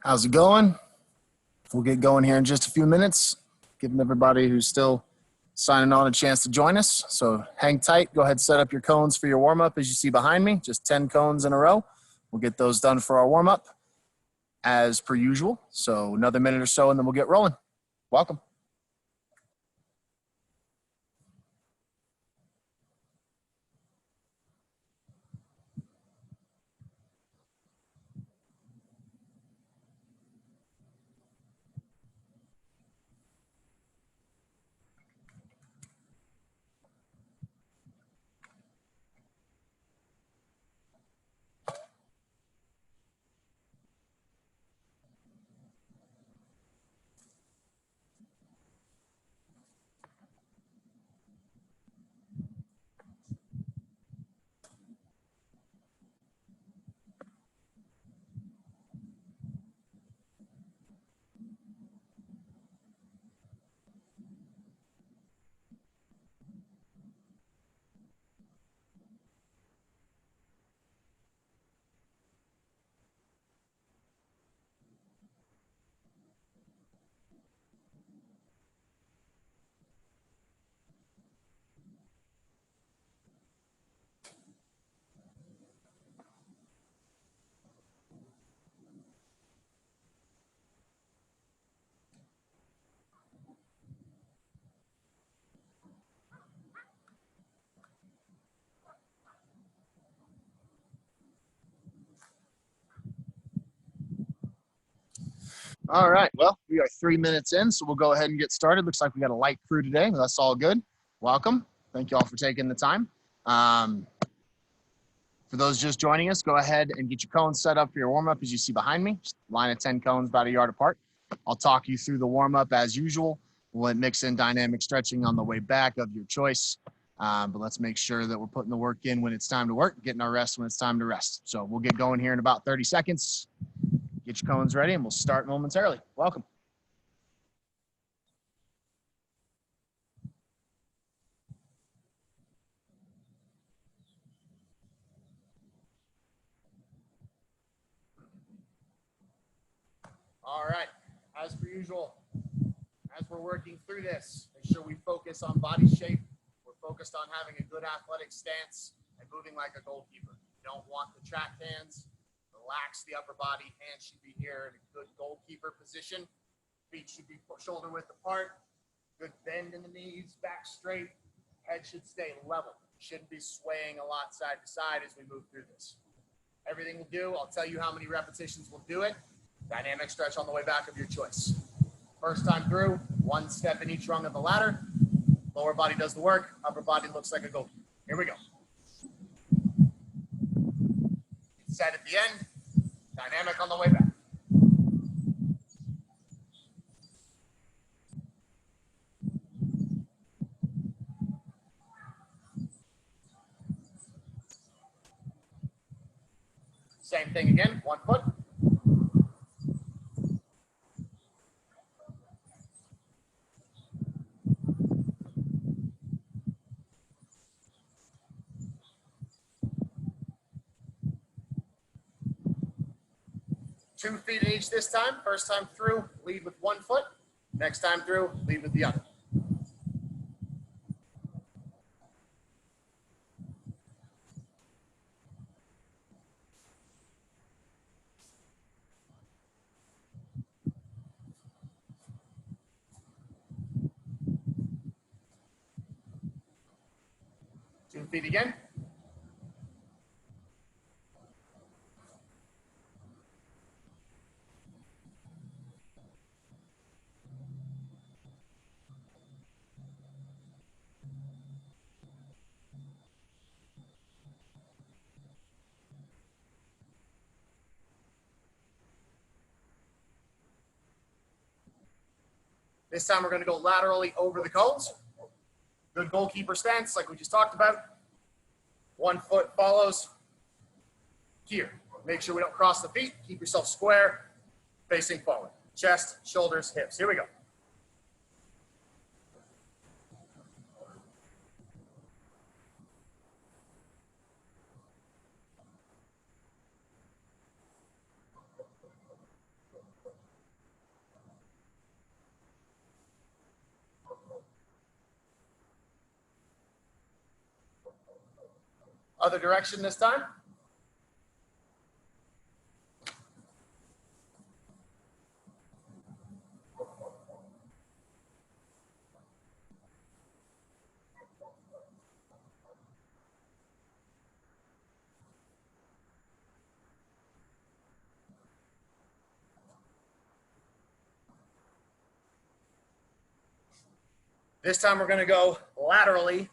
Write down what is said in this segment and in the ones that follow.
How's it going? We'll get going here in just a few minutes, giving everybody who's still signing on a chance to join us. So hang tight. Go ahead, set up your cones for your warm up as you see behind me. Just 10 cones in a row. We'll get those done for our warm up as per usual. So another minute or so, and then we'll get rolling. Welcome. All right. Well, we are 3 minutes in, so we'll go ahead and get started. Looks like we got a light crew today. That's all good. Welcome. Thank you all for taking the time. For those just joining us, go ahead and get your cones set up for your warm up as you see behind me. Just line of 10 cones about a yard apart. I'll talk you through the warm up as usual. We'll mix in dynamic stretching on the way back of your choice. But let's make sure that we're putting the work in when it's time to work, getting our rest when it's time to rest. So we'll get going here in about 30 seconds. Get your cones ready and we'll start momentarily. Welcome. All right. As per usual, as we're working through this, make sure we focus on body shape. We're focused on having a good athletic stance and moving like a goalkeeper. You don't want the track hands. Relax the upper body. Hands should be here in a good goalkeeper position. Feet should be shoulder width apart. Good bend in the knees, back straight. Head should stay level. Shouldn't be swaying a lot side to side as we move through this. Everything we'll do, I'll tell you how many repetitions we'll do it. Dynamic stretch on the way back of your choice. First time through, one step in each rung of the ladder. Lower body does the work. Upper body looks like a goalkeeper. Here we go. Set at the end. Dynamic on the way back. Same thing again. 1 foot. Two feet each this time. First time through, lead with 1 foot. Next time through, lead with the other. Two feet again. This time we're going to go laterally over the cones. Good goalkeeper stance like we just talked about. 1 foot follows here. Make sure we don't cross the feet. Keep yourself square, facing forward. Chest, shoulders, hips. Here we go. Other direction this time. This time we're going to go laterally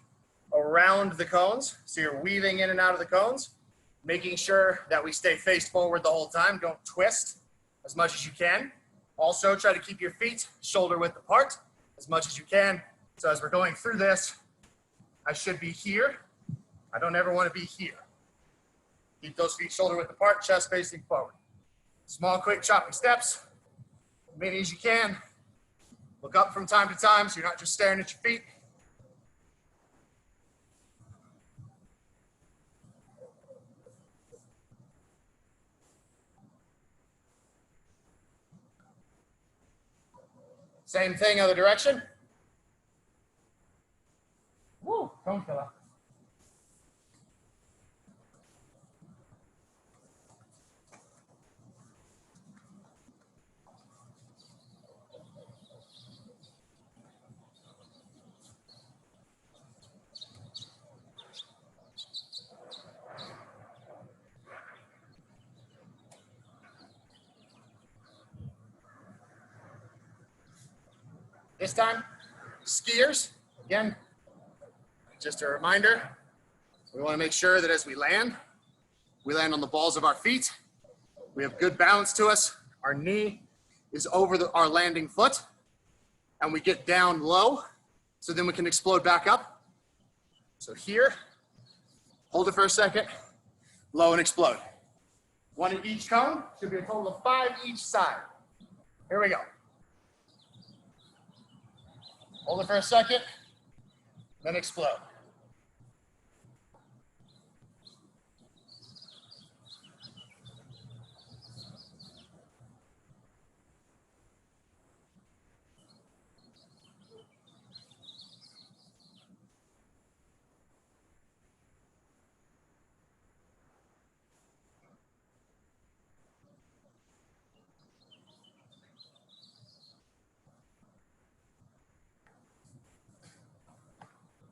around the cones. So you're weaving in and out of the cones, making sure that we stay faced forward the whole time. Don't twist as much as you can. Also, try to keep your feet shoulder width apart as much as you can. So as we're going through this, I should be here. I don't ever want to be here. Keep those feet shoulder width apart, chest facing forward. Small, quick, choppy steps, as many as you can. Look up from time to time so you're not just staring at your feet. Same thing, other direction. Woo, cone killer. This time, skiers, again, just a reminder, we want to make sure that as we land on the balls of our feet. We have good balance to us. Our knee is over our landing foot, and we get down low, so then we can explode back up. So here, hold it for a second, low and explode. One in each cone, should be a total of 5 each side. Here we go. Hold it for a second, then explode.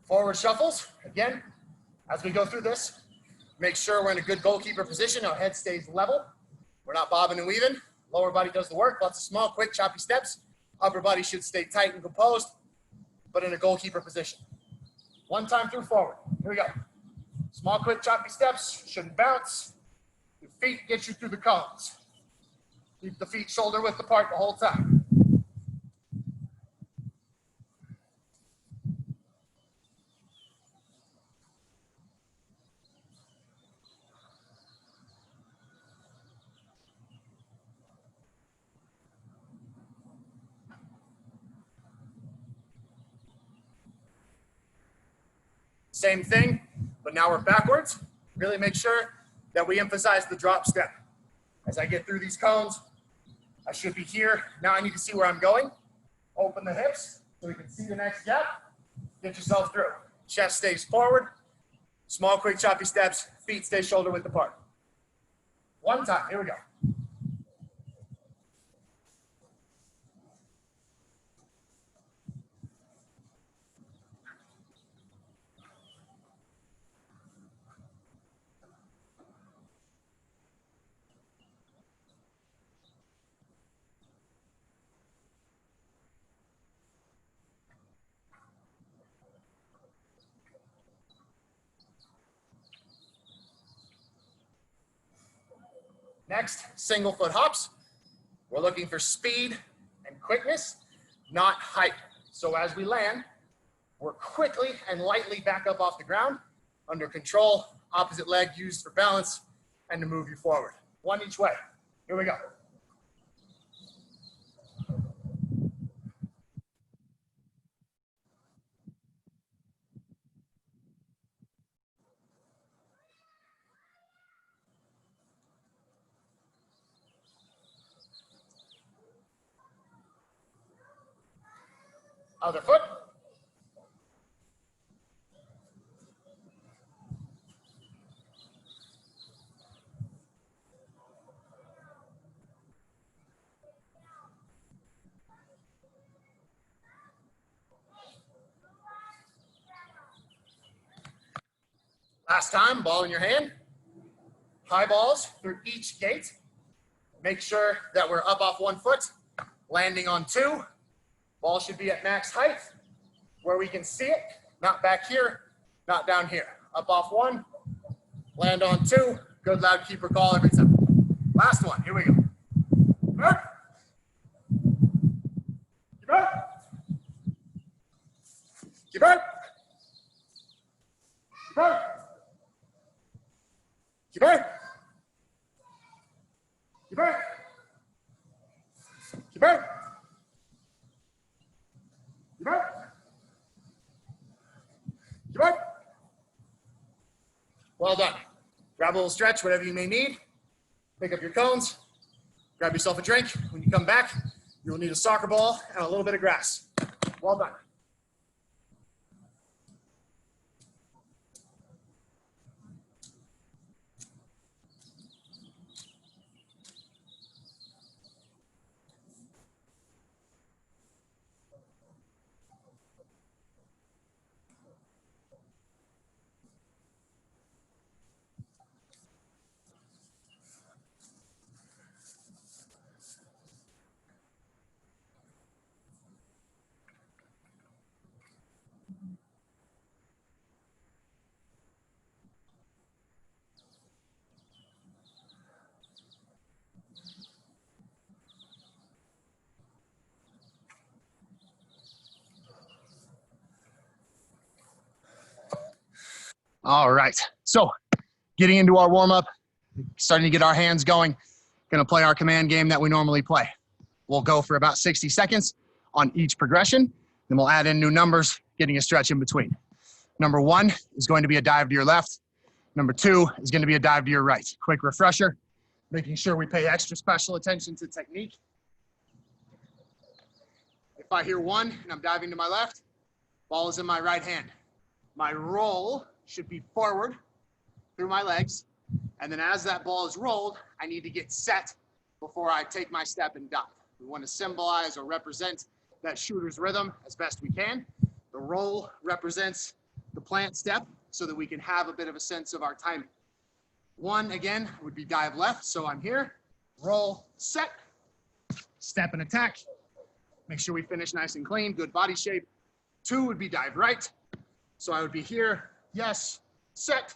Forward shuffles, again, as we go through this, make sure we're in a good goalkeeper position. Our head stays level. We're not bobbing and weaving. Lower body does the work. Lots of small, quick, choppy steps. Upper body should stay tight and composed, but in a goalkeeper position. One time through forward. Here we go. Small, quick, choppy steps. Shouldn't bounce. Your feet get you through the cones. Keep the feet shoulder width apart the whole time. Same thing, but now we're backwards. Really make sure that we emphasize the drop step. As I get through these cones, I should be here. Now I need to see where I'm going. Open the hips so we can see the next gap. Get yourself through. Chest stays forward. Small, quick, choppy steps. Feet stay shoulder width apart. One time. Here we go. Next, single foot hops. We're looking for speed and quickness, not height. So as we land, we're quickly and lightly back up off the ground, under control, opposite leg used for balance, and to move you forward. One each way. Here we go. Other foot. Last time, ball in your hand. High balls through each gate. Make sure that we're up off 1 foot, landing on 2. Ball should be at max height where we can see it, not back here, not down here. Up off 1, land on 2. Good loud keeper call every time. Last one, here we go. Back. Keep back. Keep back. Keep back. Keep back. Keep back. Keep back. Keep back. Keep back. Well done. Grab a little stretch, whatever you may need. Pick up your cones. Grab yourself a drink. When you come back, you'll need a soccer ball and a little bit of grass. Well done. All right, so getting into our warm-up, starting to get our hands going, gonna play our command game that we normally play. We'll go for about 60 seconds on each progression, then we'll add in new numbers, getting a stretch in between. Number 1 is going to be a dive to your left. Number 2 is gonna be a dive to your right. Quick refresher, making sure we pay extra special attention to technique. If I hear 1 and I'm diving to my left, ball is in my right hand. My roll should be forward through my legs. And then as that ball is rolled, I need to get set before I take my step and dive. We want to symbolize or represent that shooter's rhythm as best we can. The roll represents the plant step so that we can have a bit of a sense of our timing. 1, again, would be dive left. So I'm here, roll, set, step and attack. Make sure we finish nice and clean, good body shape. 2 would be dive right. So I would be here, yes, set,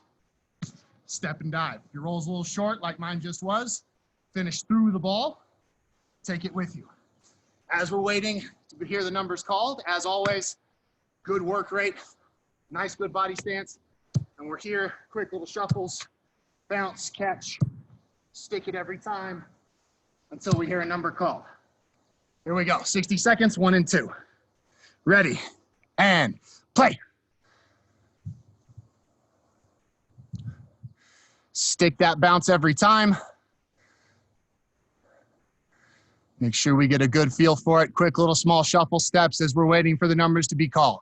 step and dive. If your roll's a little short, like mine just was, finish through the ball, take it with you. As we're waiting to hear the numbers called, as always, good work rate, nice good body stance, and we're here, quick little shuffles, bounce, catch, stick it every time until we hear a number called. Here we go, 60 seconds, 1 and 2. Ready, and play. Stick that bounce every time. Make sure we get a good feel for it. Quick little small shuffle steps as we're waiting for the numbers to be called.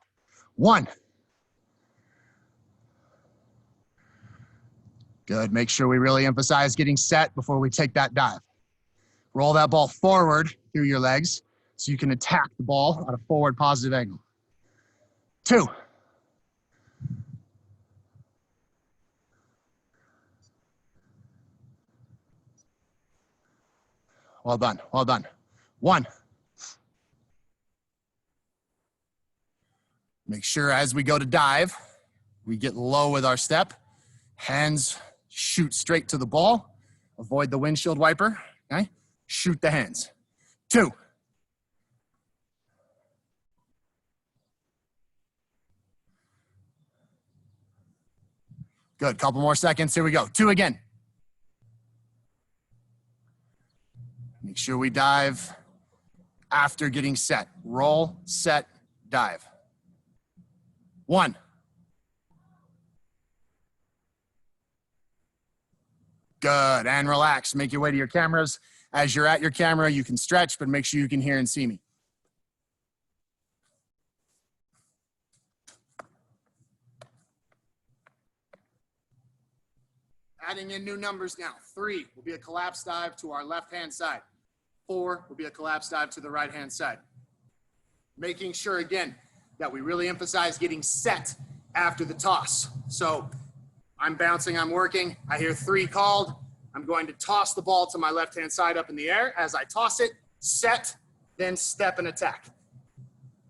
1. Good, make sure we really emphasize getting set before we take that dive. Roll that ball forward through your legs so you can attack the ball at a forward positive angle. 2. Well done, well done. 1. Make sure as we go to dive, we get low with our step. Hands shoot straight to the ball. Avoid the windshield wiper, okay? Shoot the hands. 2. Good, couple more seconds, here we go. 2 again. Make sure we dive after getting set. Roll, set, dive. 1. Good, and relax. Make your way to your cameras. As you're at your camera, you can stretch, but make sure you can hear and see me. Adding in new numbers now. 3 will be a collapse dive to our left-hand side. 4 will be a collapse dive to the right-hand side. Making sure, again, that we really emphasize getting set after the toss. So I'm bouncing, I'm working. I hear 3 called. I'm going to toss the ball to my left-hand side up in the air. As I toss it, set, then step and attack.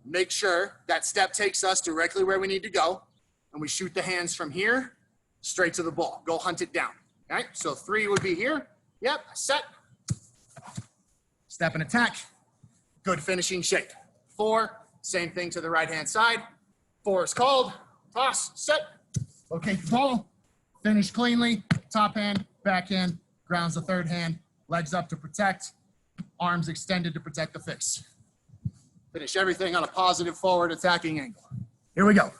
Make sure that step takes us directly where we need to go, and we shoot the hands from here straight to the ball. Go hunt it down. All right, so 3 would be here. Yep, set, step and attack. Good finishing shape. 4, same thing to the right-hand side. 4 is called, toss, set, locate the ball, finish cleanly, top hand, backhand, grounds the third hand, legs up to protect, arms extended to protect the fix. Finish everything on a positive forward attacking angle. Here we go.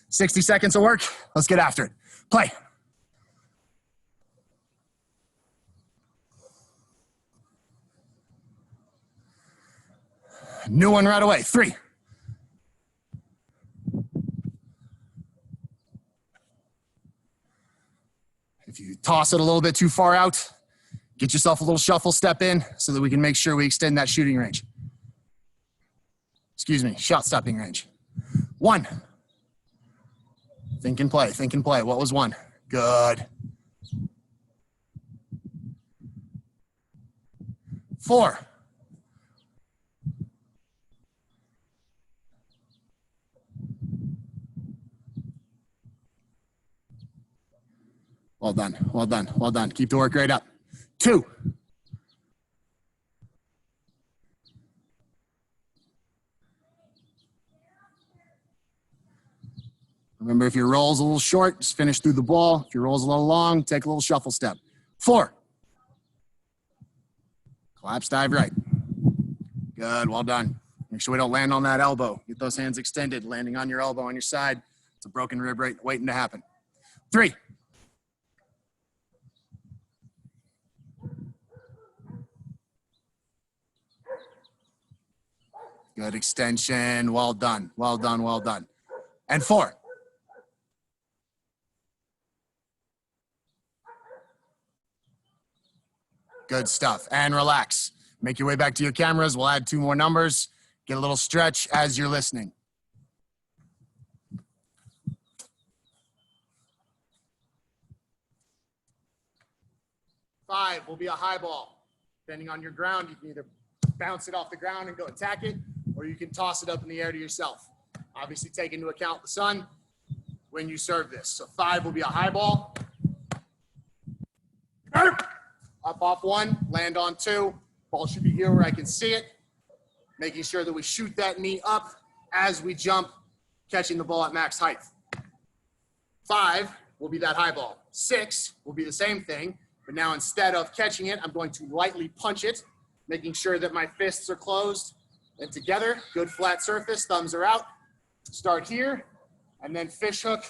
60 seconds of work. Let's get after it. Play. New one right away. 3. If you toss it a little bit too far out, get yourself a little shuffle step in so that we can make sure we extend that shooting range. Excuse me, shot stopping range. 1. Think and play, think and play. What was 1? Good. 4. Well done, well done, well done. Keep the work rate up. 2. Remember, if your roll's a little short, just finish through the ball. If your roll's a little long, take a little shuffle step. 4. Collapse dive right. Good, well done. Make sure we don't land on that elbow. Get those hands extended, landing on your elbow on your side. It's a broken rib rate waiting to happen. 3. Good extension, well done, well done, well done. And 4. Good stuff. And relax. Make your way back to your cameras. We'll add 2 more numbers. Get a little stretch as you're listening. 5 will be a high ball. Depending on your ground, you can either bounce it off the ground and go attack it, or you can toss it up in the air to yourself. Obviously, take into account the sun when you serve this. So 5 will be a high ball. Up off 1, land on 2. Ball should be here where I can see it. Making sure that we shoot that knee up as we jump, catching the ball at max height. 5 will be that high ball. 6 will be the same thing, but now instead of catching it, I'm going to lightly punch it, making sure that my fists are closed and together. Good flat surface, thumbs are out. Start here, and then fish hook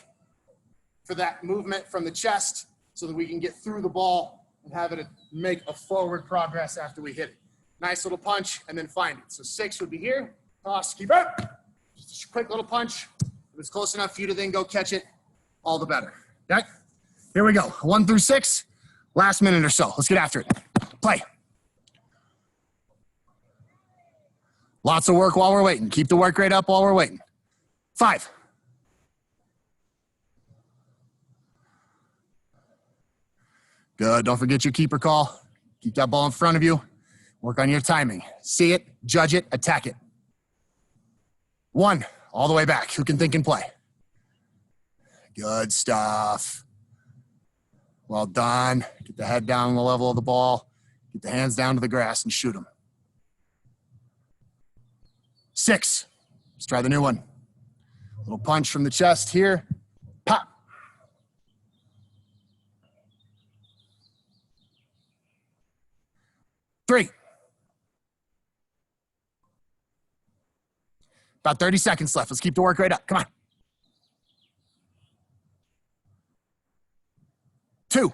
for that movement from the chest so that we can get through the ball and have it make a forward progress after we hit it. Nice little punch, and then find it. So 6 would be here, toss, keep it. Just a quick little punch. If it's close enough for you to then go catch it, all the better. Okay? Here we go. 1 through 6, last minute or so. Let's get after it. Play. Lots of work while we're waiting. Keep the work rate up while we're waiting. 5. Good. Don't forget your keeper call. Keep that ball in front of you. Work on your timing. See it, judge it, attack it. 1, all the way back. Who can think and play? Good stuff. Well done. Get the head down on the level of the ball. Get the hands down to the grass and shoot them. 6. Let's try the new one. Little punch from the chest here. Pop. 3. About 30 seconds left. Let's keep the work rate up. Come on. 2.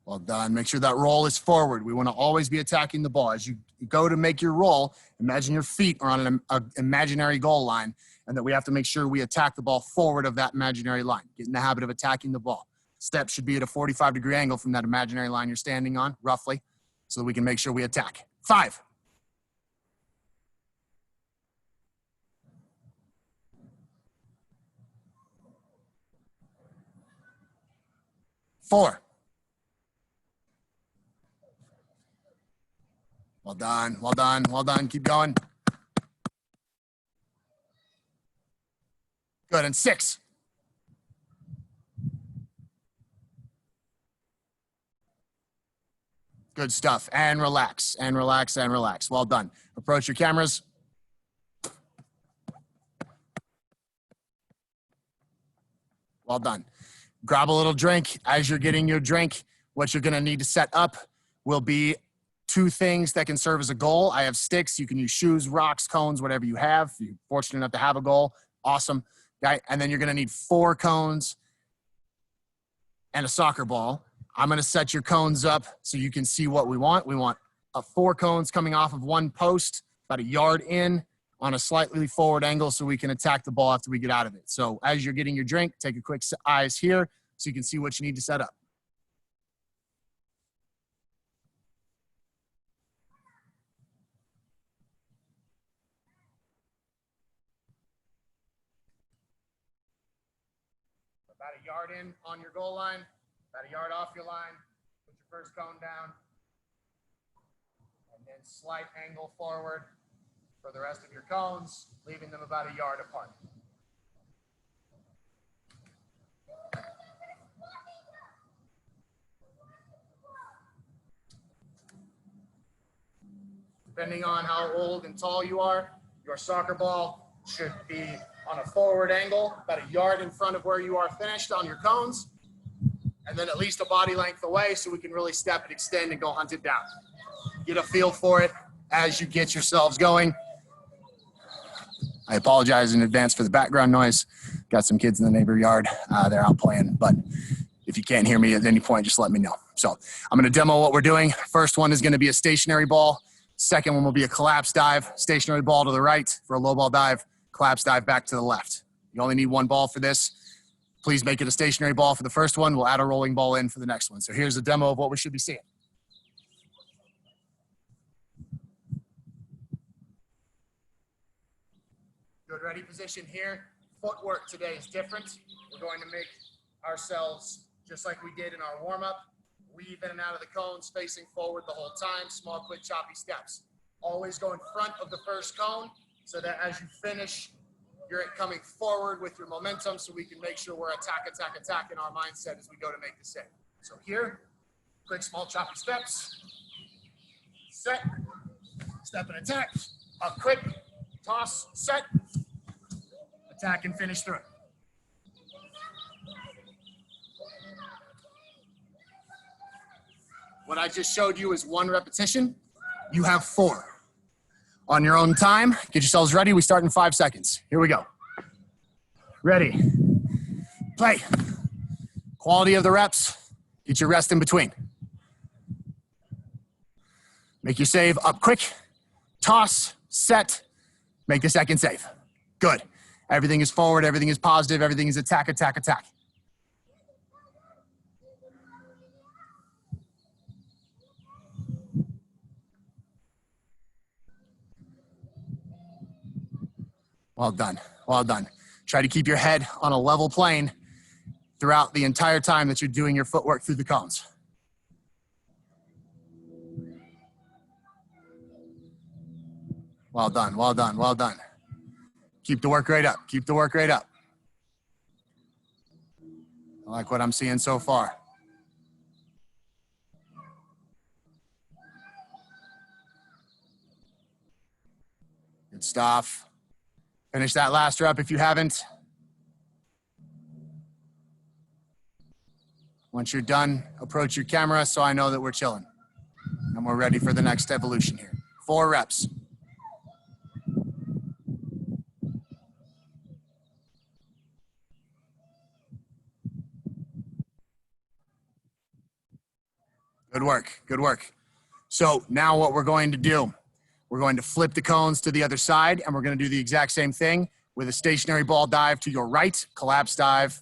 Well done. Make sure that roll is forward. We want to always be attacking the ball. As you go to make your roll, imagine your feet are on an imaginary goal line, and that we have to make sure we attack the ball forward of that imaginary line. Get in the habit of attacking the ball. Step should be at a 45-degree angle from that imaginary line you're standing on, roughly, so that we can make sure we attack. 5. 4. Well done, well done, well done. Keep going. Good, and 6. Good stuff, and relax, and relax, and relax. Well done. Approach your cameras. Well done. Grab a little drink. As you're getting your drink, what you're gonna need to set up will be 2 things that can serve as a goal. I have sticks. You can use shoes, rocks, cones, whatever you have. If you're fortunate enough to have a goal, awesome. Okay? And then you're gonna need 4 cones and a soccer ball. I'm gonna set your cones up so you can see what we want. We want 4 cones coming off of 1 post, about a yard in, on a slightly forward angle so we can attack the ball after we get out of it. So as you're getting your drink, take a quick eyes here so you can see what you need to set up. About a yard in on your goal line, about a yard off your line, put your first cone down, and then slight angle forward for the rest of your cones, leaving them about a yard apart. Depending on how old and tall you are, your soccer ball should be on a forward angle, about a yard in front of where you are finished on your cones, and then at least a body length away so we can really step and extend and go hunt it down. Get a feel for it as you get yourselves going. I apologize in advance for the background noise. Got some kids in the neighbor yard. They're out playing, but if you can't hear me at any point, just let me know. So I'm gonna demo what we're doing. First one is gonna be a stationary ball. Second one will be a collapse dive, stationary ball to the right for a low ball dive, collapse dive back to the left. You only need 1 ball for this. Please make it a stationary ball for the first one. We'll add a rolling ball in for the next one. So here's a demo of what we should be seeing. Good ready position here. Footwork today is different. We're going to make ourselves just like we did in our warm-up. Weave in and out of the cones, facing forward the whole time. Small, quick, choppy steps. Always go in front of the first cone so that as you finish, you're coming forward with your momentum so we can make sure we're attack in our mindset as we go to make the save. So here, quick, small, choppy steps. Set, step and attack. Up quick, toss, set, attack and finish through it. What I just showed you is 1 repetition. You have 4. On your own time, get yourselves ready. We start in 5 seconds. Here we go. Ready, play. Quality of the reps, get your rest in between. Make your save up quick, toss, set, make the second save. Good. Everything is forward, everything is positive, everything is attack. Well done, well done. Try to keep your head on a level plane throughout the entire time that you're doing your footwork through the cones. Well done, well done, well done. Keep the work rate up, keep the work rate up. I like what I'm seeing so far. Good stuff. Finish that last rep if you haven't. Once you're done, approach your camera so I know that we're chilling. And we're ready for the next evolution here. 4 reps. Good work, good work. So now what we're going to do, we're going to flip the cones to the other side, and we're going to do the exact same thing with a stationary ball dive to your right, collapse dive,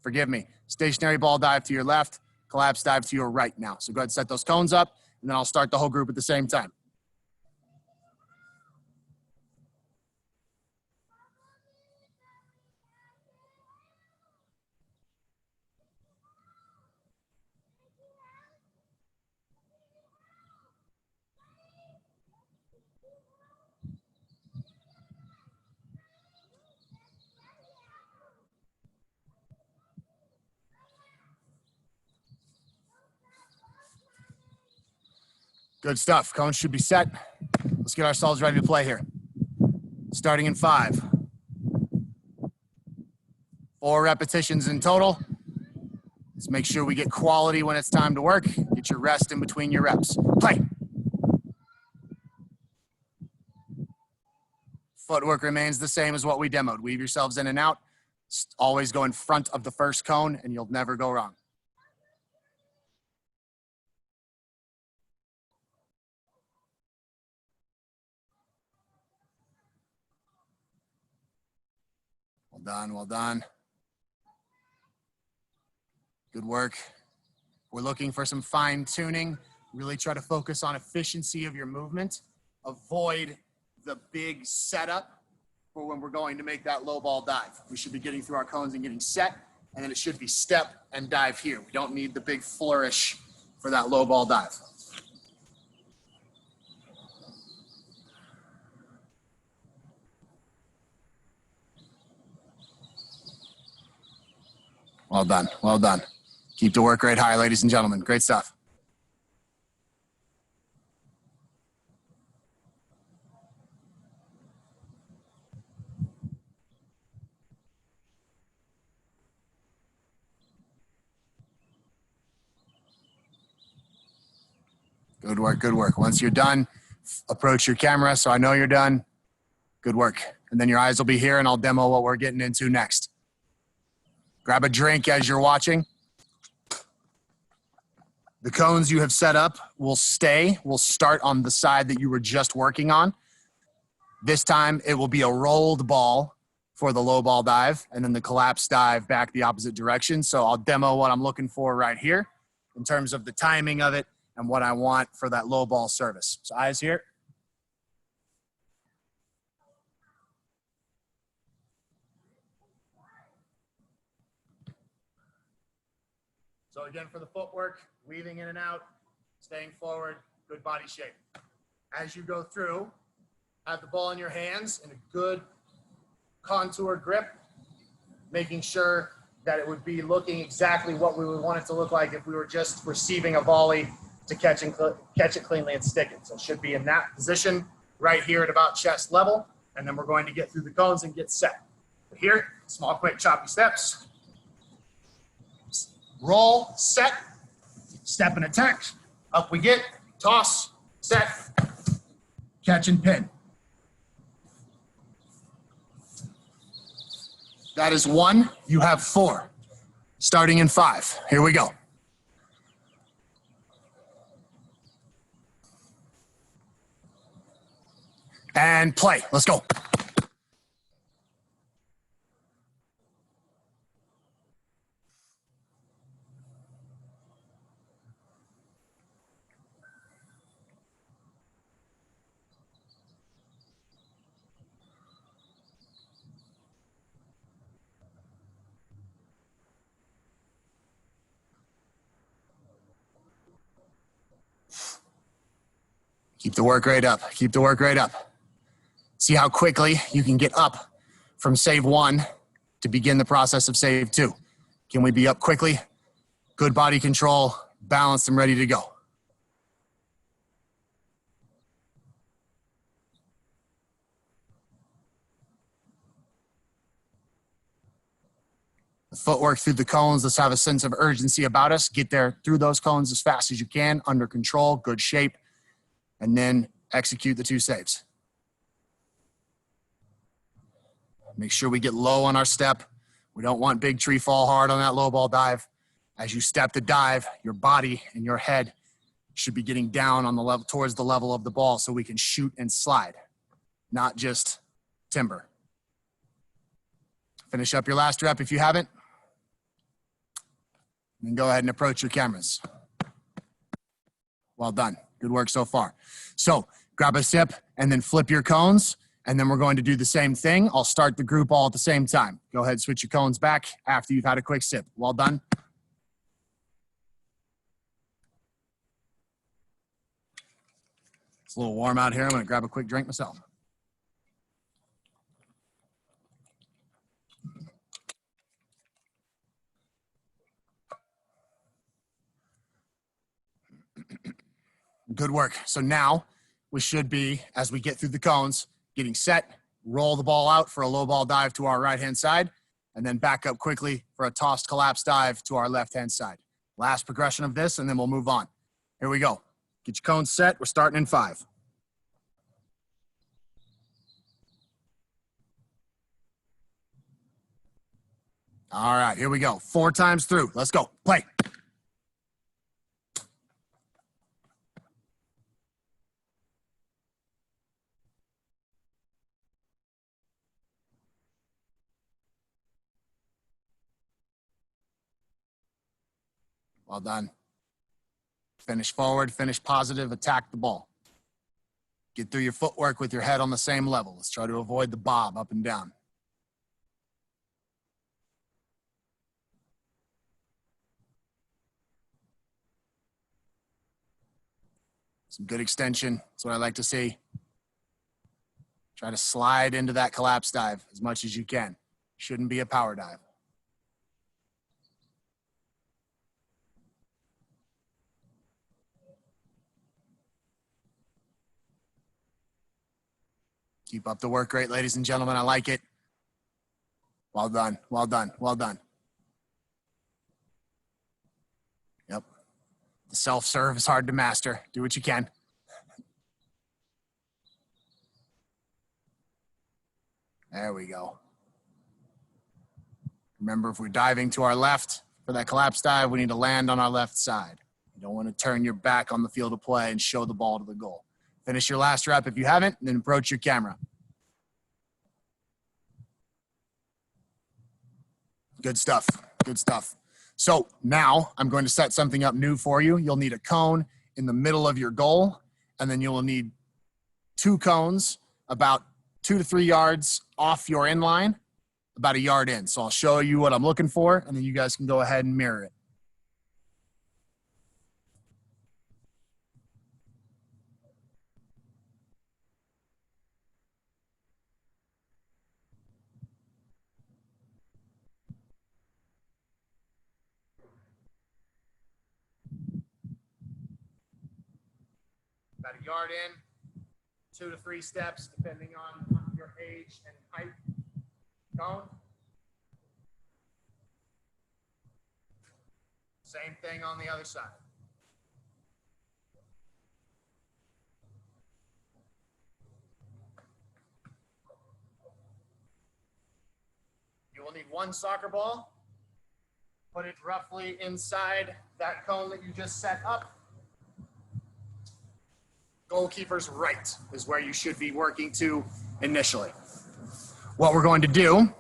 forgive me, stationary ball dive to your left, collapse dive to your right now. So go ahead and set those cones up, and then I'll start the whole group at the same time. Good stuff. Cones should be set. Let's get ourselves ready to play here. Starting in 5. 4 repetitions in total. Let's make sure we get quality when it's time to work. Get your rest in between your reps. Play. Footwork remains the same as what we demoed. Weave yourselves in and out. Always go in front of the first cone, and you'll never go wrong. Well done, well done. Good work. We're looking for some fine tuning. Really try to focus on efficiency of your movement. Avoid the big setup for when we're going to make that low ball dive. We should be getting through our cones and getting set, and then it should be step and dive here. We don't need the big flourish for that low ball dive. Well done, well done. Keep the work rate high, ladies and gentlemen. Great stuff. Good work, good work. Once you're done, approach your camera so I know you're done. Good work. And then your eyes will be here and I'll demo what we're getting into next. Grab a drink as you're watching. The cones you have set up will stay. We'll start on the side that you were just working on. This time it will be a rolled ball for the low ball dive and then the collapse dive back the opposite direction. So I'll demo what I'm looking for right here in terms of the timing of it and what I want for that low ball service. So eyes here. So again, for the footwork, weaving in and out, staying forward, good body shape. As you go through, have the ball in your hands in a good contour grip, making sure that it would be looking exactly what we would want it to look like if we were just receiving a volley to catch it cleanly and stick it. So it should be in that position right here at about chest level, and then we're going to get through the cones and get set. But here, small, quick, choppy steps. Roll, set, step and attack. Up we get, toss, set, catch and pin. That is 1. You have 4. Starting in 5. Here we go. And play. Let's go. Keep the work rate up. Keep the work rate up. See how quickly you can get up from save 1 to begin the process of save 2. Can we be up quickly? Good body control, balanced and ready to go. The footwork through the cones. Let's have a sense of urgency about us. Get there through those cones as fast as you can, under control, good shape, and then execute the 2 saves. Make sure we get low on our step. We don't want big tree fall hard on that low ball dive. As you step to dive, your body and your head should be getting down on the level, towards the level of the ball so we can shoot and slide, not just timber. Finish up your last rep if you haven't. And go ahead and approach your cameras. Well done. Good work so far. So grab a sip and then flip your cones. And then we're going to do the same thing. I'll start the group all at the same time. Go ahead, switch your cones back after you've had a quick sip. Well done. It's a little warm out here. I'm going to grab a quick drink myself. Good work. So now we should be, as we get through the cones, getting set, roll the ball out for a low ball dive to our right-hand side, and then back up quickly for a tossed collapse dive to our left-hand side. Last progression of this, and then we'll move on. Here we go. Get your cones set. We're starting in 5. All right, here we go. 4 times through. Let's go. Play. Well done. Finish forward, finish positive, attack the ball. Get through your footwork with your head on the same level. Let's try to avoid the bob up and down. Some good extension. That's what I like to see. Try to slide into that collapse dive as much as you can. Shouldn't be a power dive. Keep up the work rate, ladies and gentlemen. I like it. Well done, well done, well done. Yep. The self-serve is hard to master. Do what you can. There we go. Remember, if we're diving to our left for that collapse dive, we need to land on our left side. You don't want to turn your back on the field of play and show the ball to the goal. Finish your last rep if you haven't, and then approach your camera. Good stuff, good stuff. So now I'm going to set something up new for you. You'll need a cone in the middle of your goal, and then you'll need 2 cones about 2 to 3 yards off your inline, about a yard in. So I'll show you what I'm looking for, and then you guys can go ahead and mirror it. About a yard in, 2 to 3 steps, depending on your age and height. Cone. Same thing on the other side. You will need 1 soccer ball. Put it roughly inside that cone that you just set up. Goalkeeper's right is where you should be working to initially. What we're going to do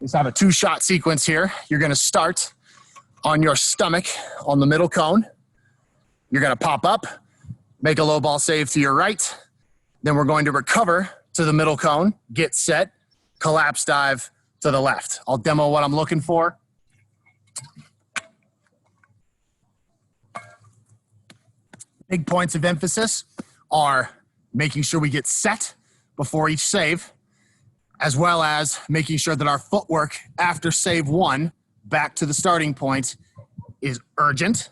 is have a 2-shot sequence here. You're going to start on your stomach on the middle cone. You're going to pop up, make a low ball save to your right. Then we're going to recover to the middle cone, get set, collapse dive to the left. I'll demo what I'm looking for. Big points of emphasis are making sure we get set before each save, as well as making sure that our footwork after save 1 back to the starting point is urgent,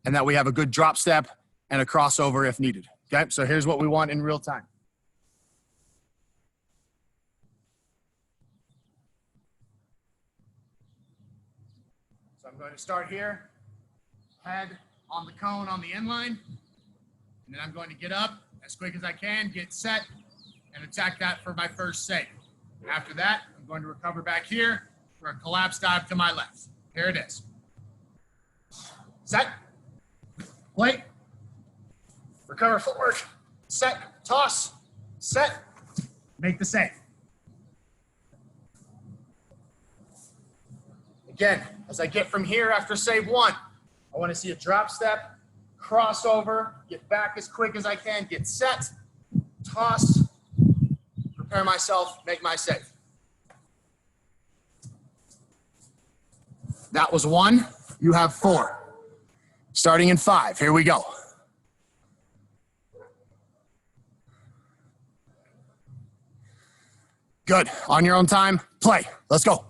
and that we have a good drop step and a crossover if needed. Okay, so here's what we want in real time. So I'm going to start here, head on the cone on the inline. And then I'm going to get up as quick as I can, get set, and attack that for my first save. After that, I'm going to recover back here for a collapse dive to my left. Here it is. Set, play, recover footwork, set, toss, set, make the save. Again, as I get from here after save 1, I want to see a drop step, crossover, get back as quick as I can, get set, toss, prepare myself, make my save. That was 1. You have 4. Starting in 5. Here we go. Good. On your own time, play. Let's go.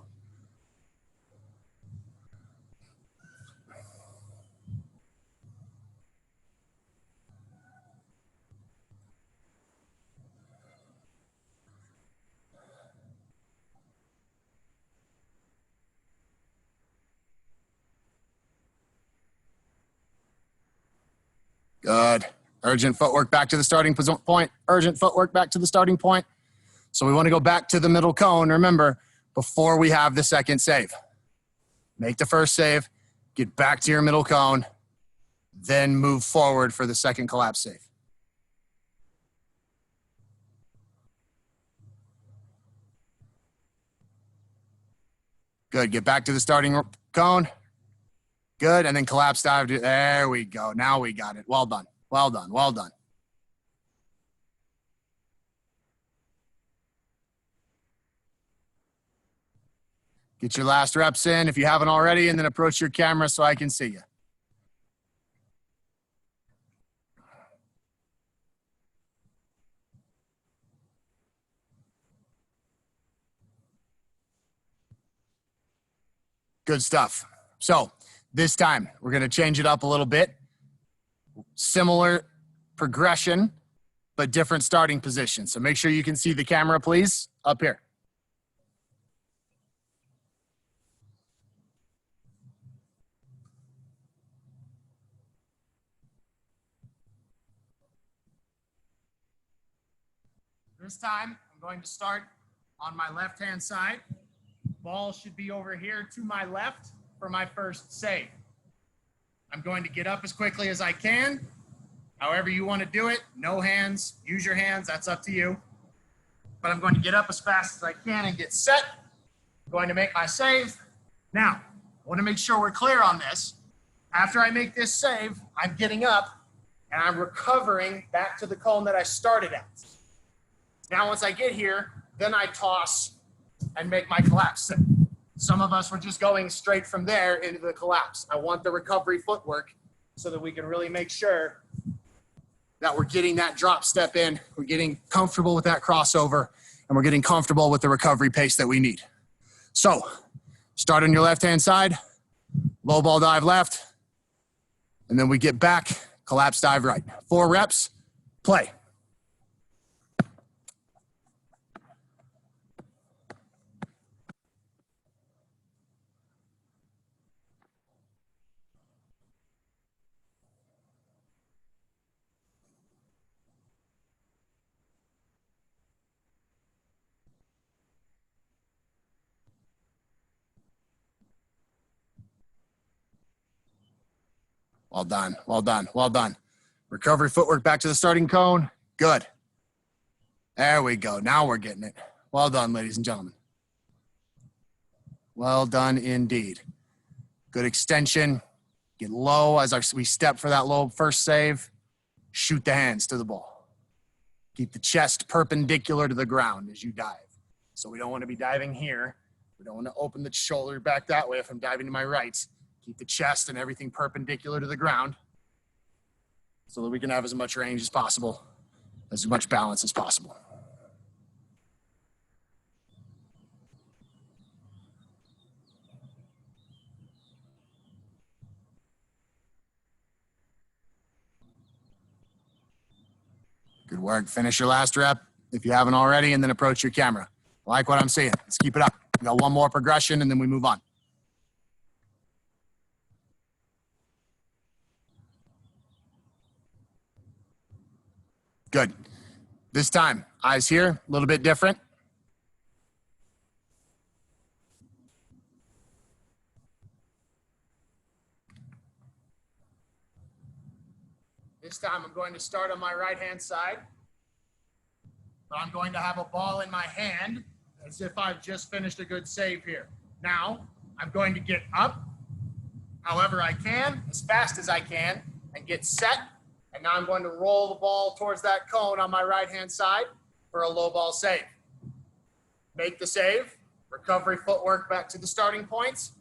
Good. Urgent footwork back to the starting point. Urgent footwork back to the starting point. So we want to go back to the middle cone, remember, before we have the second save. Make the first save, get back to your middle cone, then move forward for the second collapse save. Good. Get back to the starting cone. Good. And then collapse dive. There we go. Now we got it. Well done. Well done. Well done. Get your last reps in if you haven't already, and then approach your camera so I can see you. Good stuff. So this time we're going to change it up a little bit. Similar progression, but different starting position. So make sure you can see the camera, please, up here. This time I'm going to start on my left-hand side. Ball should be over here to my left for my first save. I'm going to get up as quickly as I can. However you want to do it, no hands, use your hands, that's up to you. But I'm going to get up as fast as I can and get set. I'm going to make my save. Now, I want to make sure we're clear on this. After I make this save, I'm getting up and I'm recovering back to the cone that I started at. Now, once I get here, then I toss and make my collapse save. Some of us were just going straight from there into the collapse. I want the recovery footwork so that we can really make sure that we're getting that drop step in, we're getting comfortable with that crossover, and we're getting comfortable with the recovery pace that we need. So, start on your left-hand side, low ball dive left, and then we get back, collapse dive right. 4 reps, play. Well done, well done, well done. Recovery footwork back to the starting cone. Good. There we go. Now we're getting it. Well done, ladies and gentlemen. Well done indeed. Good extension. Get low as we step for that low first save. Shoot the hands to the ball. Keep the chest perpendicular to the ground as you dive. So we don't want to be diving here. We don't want to open the shoulder back that way if I'm diving to my right. Keep the chest and everything perpendicular to the ground so that we can have as much range as possible, as much balance as possible. Good work. Finish your last rep if you haven't already, and then approach your camera. I like what I'm seeing. Let's keep it up. We got one more progression, and then we move on. Good. This time, eyes here, a little bit different. This time, I'm going to start on my right-hand side. But I'm going to have a ball in my hand as if I've just finished a good save here. Now, I'm going to get up however I can, as fast as I can, and get set. And now I'm going to roll the ball towards that cone on my right-hand side for a low ball save. Make the save, recovery footwork back to the starting points,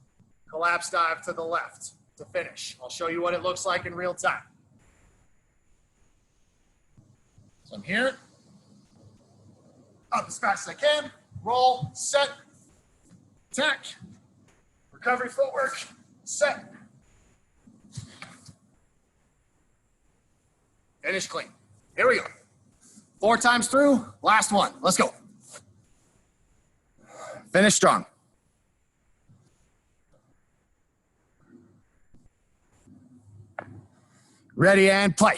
collapse dive to the left to finish. I'll show you what it looks like in real time. So I'm here, up as fast as I can, roll, set, attack, recovery footwork, set. Finish clean. Here we go. 4 times through, last one. Let's go. Finish strong. Ready and play.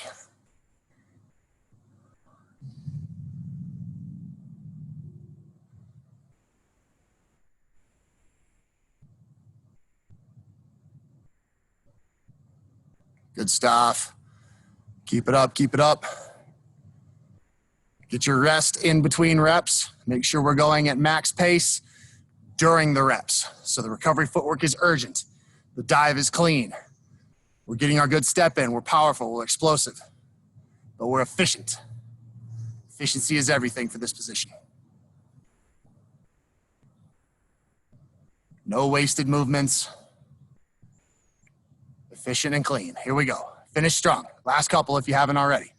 Good stuff. Keep it up, keep it up. Get your rest in between reps. Make sure we're going at max pace during the reps. So the recovery footwork is urgent. The dive is clean. We're getting our good step in. We're powerful, we're explosive, but we're efficient. Efficiency is everything for this position. No wasted movements. Efficient and clean. Here we go. Finish strong. Last couple if you haven't already.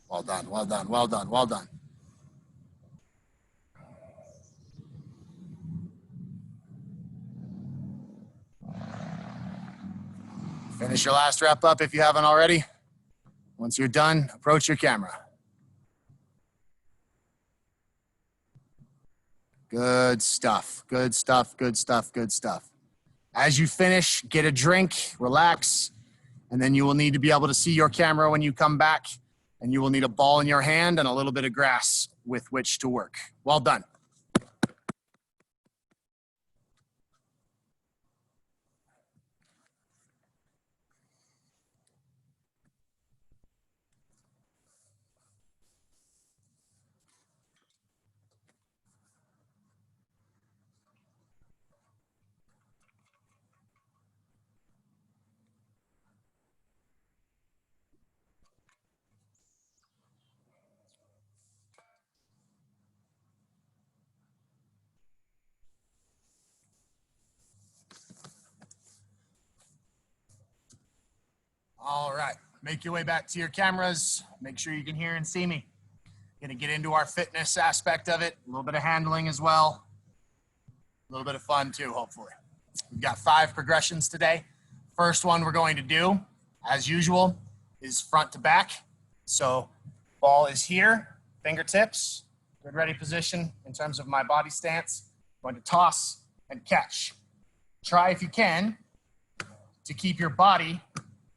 Well done, well done, well done, well done. Finish your last rep up if you haven't already. Once you're done, approach your camera. Good stuff, good stuff, good stuff, good stuff. As you finish, get a drink, relax, and then you will need to be able to see your camera when you come back, and you will need a ball in your hand and a little bit of grass with which to work. Well done. All right, make your way back to your cameras. Make sure you can hear and see me. Gonna get into our fitness aspect of it, a little bit of handling as well. A little bit of fun too, hopefully. We've got 5 progressions today. First one we're going to do, as usual, is front to back. So ball is here, fingertips, good ready position in terms of my body stance. I'm going to toss and catch. Try if you can to keep your body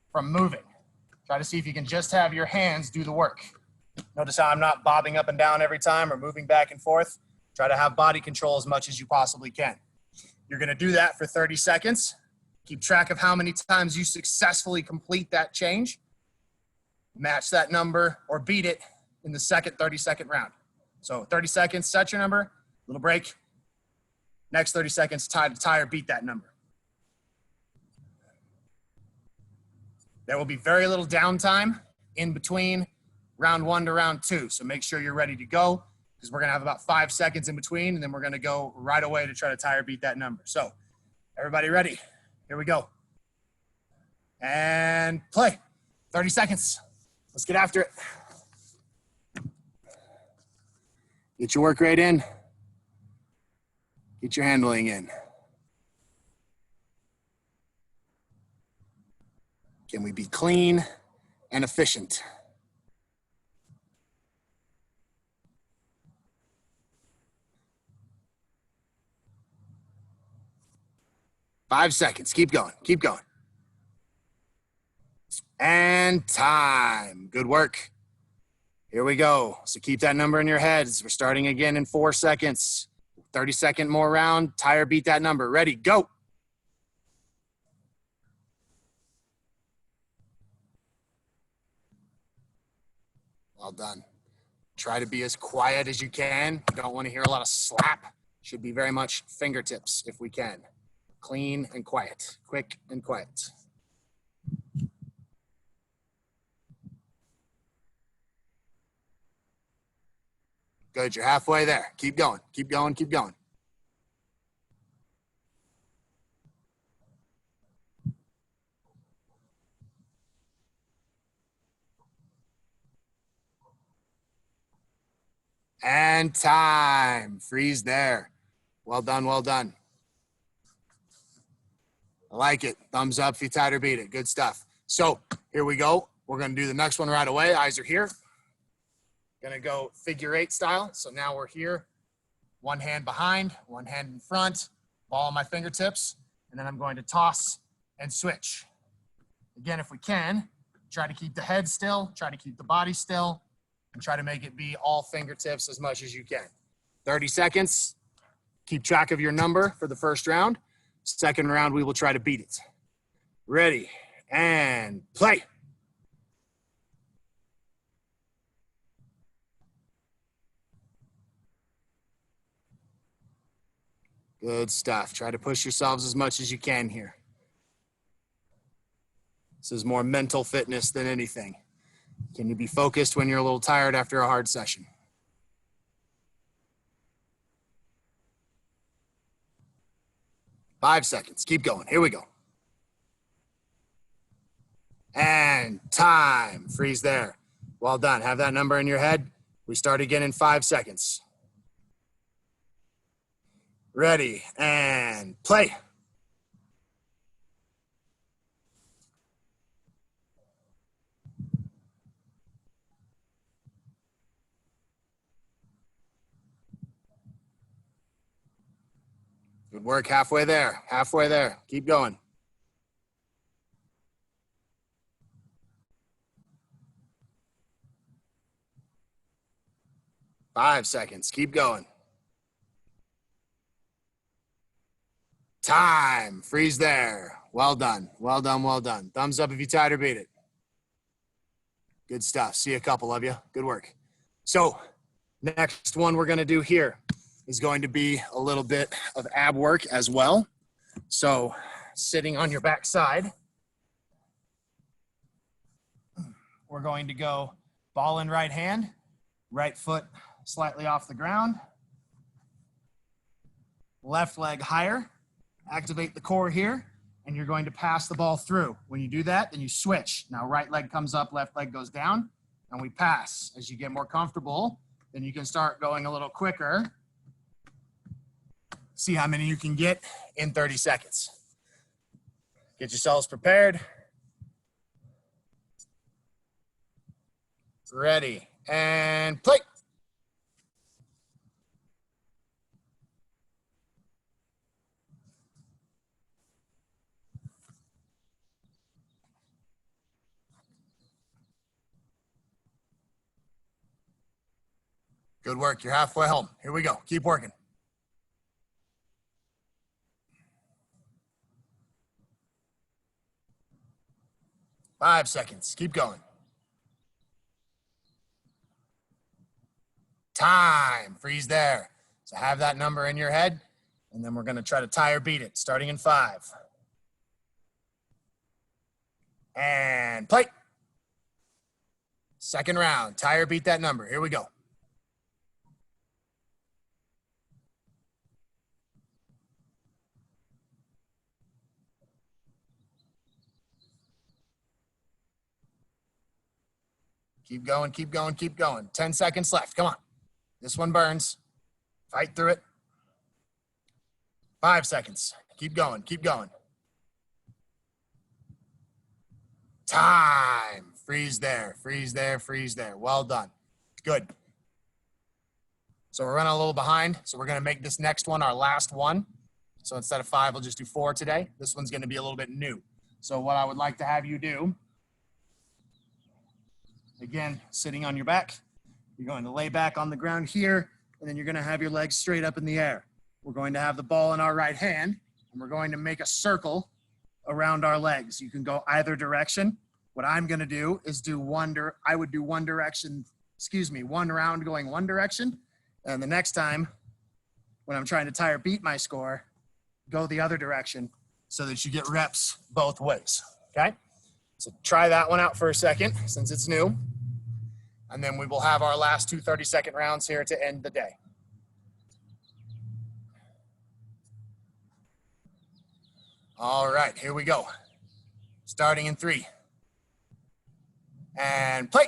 from moving. Try to see if you can just have your hands do the work. Notice how I'm not bobbing up and down every time or moving back and forth. Try to have body control as much as you possibly can. You're gonna do that for 30 seconds. Keep track of how many times you successfully complete that change. Match that number or beat it in the second 30-second round. So 30 seconds, set your number, little break. Next 30 seconds, tie or beat that number. There will be very little downtime in between round 1 to round 2. So make sure you're ready to go because we're gonna have about 5 seconds in between and then we're gonna go right away to try to tie or beat that number. So everybody ready? Here we go. And play. 30 seconds. Let's get after it. Get your work rate in. Get your handling in. Can we be clean and efficient? Five seconds. Keep going. Keep going. And time. Good work. Here we go. So keep that number in your heads. We're starting again in 4 seconds. 30-second more round. Tie or beat that number. Ready, go. Well done. Try to be as quiet as you can. You don't want to hear a lot of slap. Should be very much fingertips if we can. Clean and quiet. Quick and quiet. Good, you're halfway there. Keep going, keep going, keep going. And time. Freeze there. Well done, well done. I like it. Thumbs up if you tied or beat it. Good stuff. So here we go. We're going to do the next one right away. Eyes are here. Going to go figure 8 style. So now we're here. One hand behind, one hand in front, ball on my fingertips, and then I'm going to toss and switch. Again, if we can, try to keep the head still, try to keep the body still. and try to make it be all fingertips as much as you can. 30 seconds. Keep track of your number for the first round. Second round, we will try to beat it. Ready, and play. Good stuff. Try to push yourselves as much as you can here. This is more mental fitness than anything. Can you be focused when you're a little tired after a hard session? Five seconds. Keep going. Here we go. And time. Freeze there. Well done. Have that number in your head. We start again in 5 seconds. Ready, and play. Good work. Halfway there. Halfway there. Keep going. Five seconds. Keep going. Time. Freeze there. Well done. Well done. Well done. Thumbs up if you tied or beat it. Good stuff. See a couple of you. Good work. So next one we're going to do here is going to be a little bit of ab work as well. So sitting on your back side, we're going to go ball in right hand, right foot slightly off the ground, left leg higher, activate the core here, and you're going to pass the ball through. When you do that, then you switch. Now right leg comes up, left leg goes down, and we pass. As you get more comfortable, then you can start going a little quicker. See how many you can get in 30 seconds. Get yourselves prepared. Ready, and play. Good work. You're halfway home. Here we go. Keep working. Five seconds. Keep going. Time. Freeze there. So have that number in your head, and then we're going to try to tie or beat it, starting in 5. And play. Second round. Tie or beat that number. Here we go. Keep going, keep going, keep going. 10 seconds left. Come on. This one burns. Fight through it. 5 seconds. Keep going, keep going. Time. Freeze there, freeze there, freeze there. Well done. Good. So we're running a little behind. So we're going to make this next one our last one. So instead of 5, we'll just do 4 today. This one's going to be a little bit new. So what I would like to have you do, again, sitting on your back, you're going to lay back on the ground here, and then you're going to have your legs straight up in the air. We're going to have the ball in our right hand, and we're going to make a circle around our legs. You can go either direction. What I'm going to do is one round going one direction, and the next time when I'm trying to tie or beat my score, go the other direction so that you get reps both ways, okay? So try that one out for a second since it's new. And then we will have our last 2 30-second rounds here to end the day. All right, here we go. Starting in 3. And play.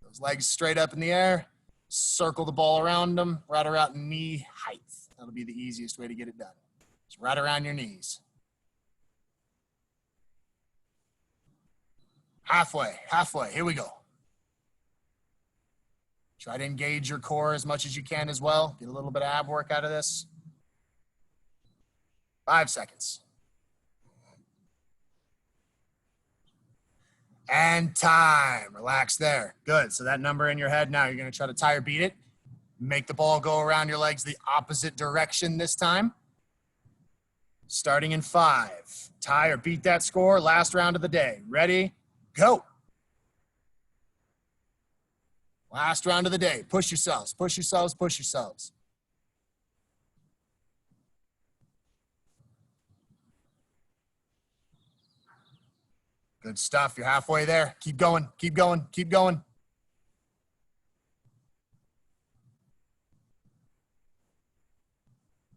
Those legs straight up in the air. Circle the ball around them, right around knee height. That'll be the easiest way to get it done. Just right around your knees. Halfway, halfway. Here we go. Try to engage your core as much as you can as well. Get a little bit of ab work out of this. 5 seconds. And time. Relax there. Good. So that number in your head now, you're going to try to tie or beat it. Make the ball go around your legs the opposite direction this time. Starting in 5. Tie or beat that score. Last round of the day. Ready? Go. Last round of the day. Push yourselves. Push yourselves. Push yourselves. Good stuff. You're halfway there. Keep going. Keep going. Keep going.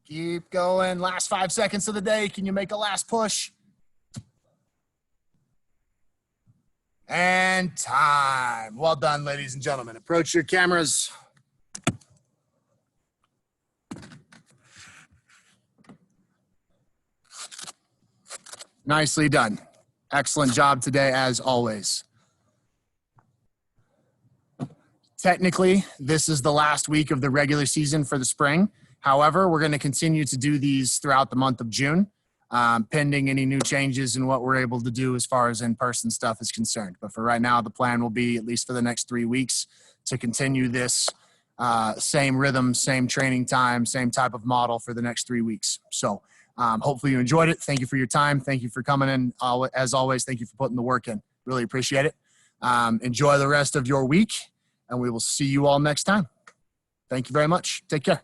Keep going. Last 5 seconds of the day. Can you make a last push? And time. Well done, ladies and gentlemen. Approach your cameras. Nicely done. Excellent job today, as always. Technically, this is the last week of the regular season for the spring. However, we're going to continue to do these throughout the month of June, pending any new changes in what we're able to do as far as in-person stuff is concerned. But for right now, the plan will be, at least for the next 3 weeks, to continue this same rhythm, same training time, same type of model for the next 3 weeks. So hopefully you enjoyed it. Thank you for your time. Thank you for coming in. As always, thank you for putting the work in. Really appreciate it. Enjoy the rest of your week, and we will see you all next time. Thank you very much. Take care.